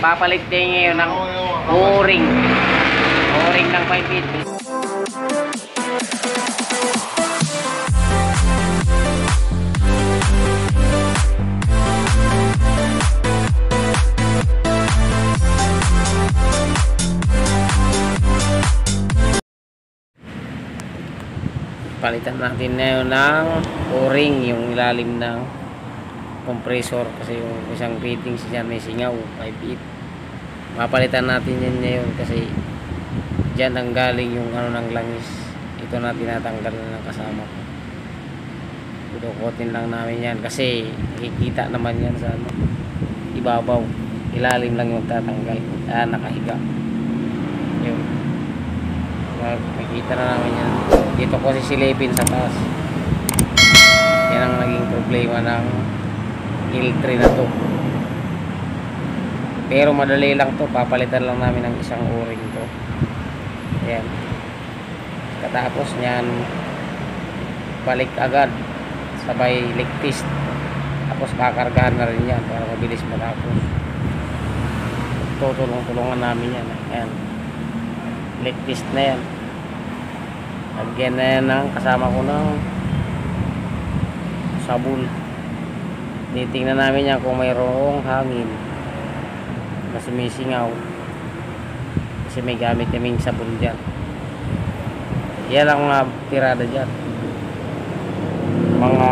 Papalit tayo ngayon ng o-ring. O-ring ng 5 feet. Palitan natin ngayon ng o-ring, yung ilalim ng compressor, kasi yung isang fittings dyan may singaw 5 feet. Mapalitan natin yan ngayon kasi dyan ang galing yung ano ng langis. Ito na tinatanggal na ng kasama ko. Dudukotin lang namin yan kasi nakikita naman yan sa ano, ibabaw. Ilalim lang yung tatanggal. Nakahiga yun. Makikita na namin yan. Dito ko sisilipin sa taas. Yan ang naging problema ng L3 na to. Pero madali lang to. Papalitan lang namin ng isang o-ring to. Ayan. Katapos nyan, balik agad. Sabay leak test. Tapos kakargahan na rin yan para mabilis matapos. Tutulong-tulungan namin yan. Ayan. Leak test na yan. Lagyan na yan ng kasama ko ng sabon. Titingnan namin yan kung mayroong hangin na sumisingaw, kasi may gamit kaming sabon dyan. Yan ang mga tirada dyan, mga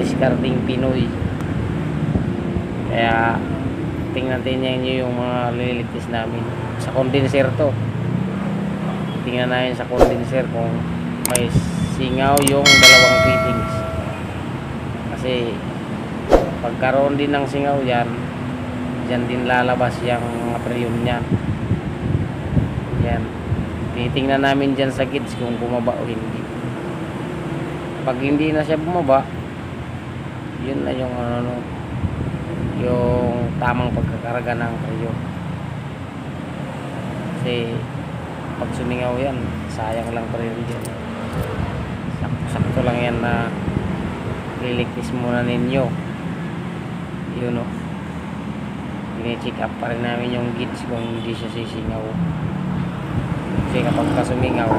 discarding Pinoy. Kaya tingnan nyo yung mga liligtis namin. Sa condenser to, tingnan natin sa condenser kung may singaw yung dalawang fittings, kasi pagkaroon din ng singaw yan, dyan din lalabas yung mga preyon nya. Yan, titingnan namin dyan sa gauge kung bumaba o hindi. Pag hindi na siya bumaba, yun na yung ano, yung tamang pagkakarga ng preyon. Kasi pag sumingaw yan, sayang lang pa rin dyan. Sakto lang yan na liligtis muna ninyo. Yun o, i-check up pa rin namin yung gauge kung hindi siya sisingaw. Kasi kapag kasumingaw,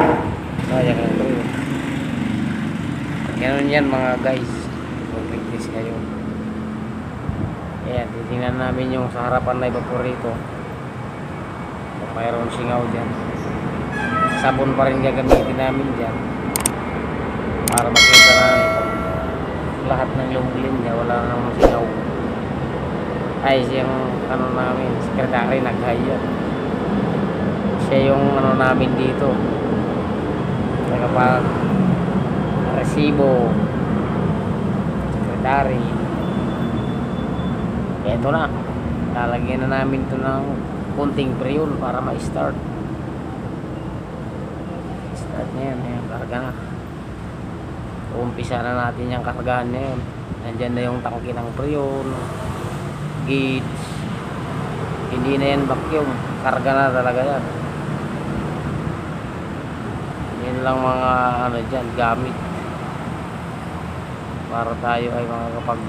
sayang lang pa rin. Ganun yan mga guys, magligtis kayo. Ayan, titingnan namin yung sa harapan na evaporator kung mayroon singaw dyan. Sabon pa rin gagamitin namin dyan para makita na lahat ng lumulin niya, wala na namang singaw. Ay, siyang ano namin, sekretary nag-hire. Siya yung ano namin dito, kapag resibo, sekretary. Kaya ito na, lalagyan na namin ito ng kunting preyon para ma-start. Ayan, karga na. Umpisa na natin yung kargahan na yun. Nandyan na yung tangki ng preyon, gauge. Hindi na yan vacuum, karga na talaga yan. Yan lang mga ano dyan, gamit para tayo ay makakapag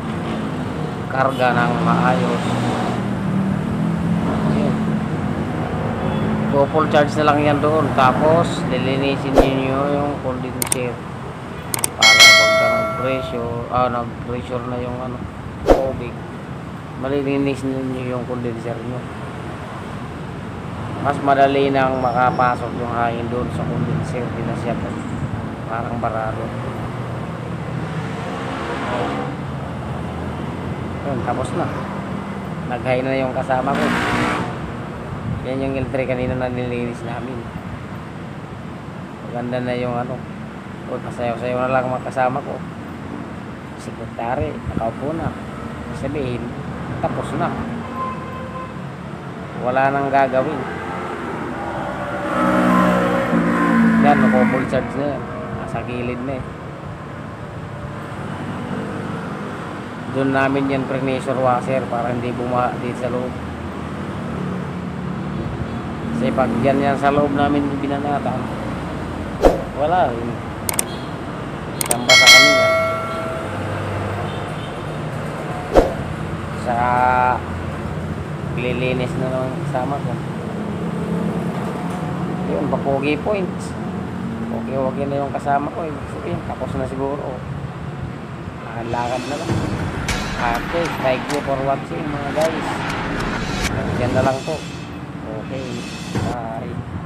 karga ng maayos. Full charge na lang yan doon, tapos lilinisin niyo yung condenser para pagka nag-pressure na yung ano, tubig, malilinisin niyo yung condenser nyo. Mas madali nang makapasok yung hangin doon sa condenser, di na siya parang barado. Yun, tapos na, nag-high na yung kasama ko. Yan yung L3 kanina na nilinis namin. Maganda na yung ano. O, kasayaw-sayaw na lang makasama ko. Sekretary, nakaupo na. Sabihin, tapos na. Wala nang gagawin. Yan, full charge na yan. Nasa gilid na eh. Doon namin yan pressure washer para hindi bumaha dito sa loob. Kasi pag dyan yan sa loob namin binanatan, wala rin. Samba sa kanila. Sa Naglilinis na ng kasama ko. Yun, Bapogi Points. Okay na yung kasama ko. Ibig sabihin, tapos na siguro. Lakad na lang. Okay, thank you for watching mga guys. Yan na lang po. Okay. Bye.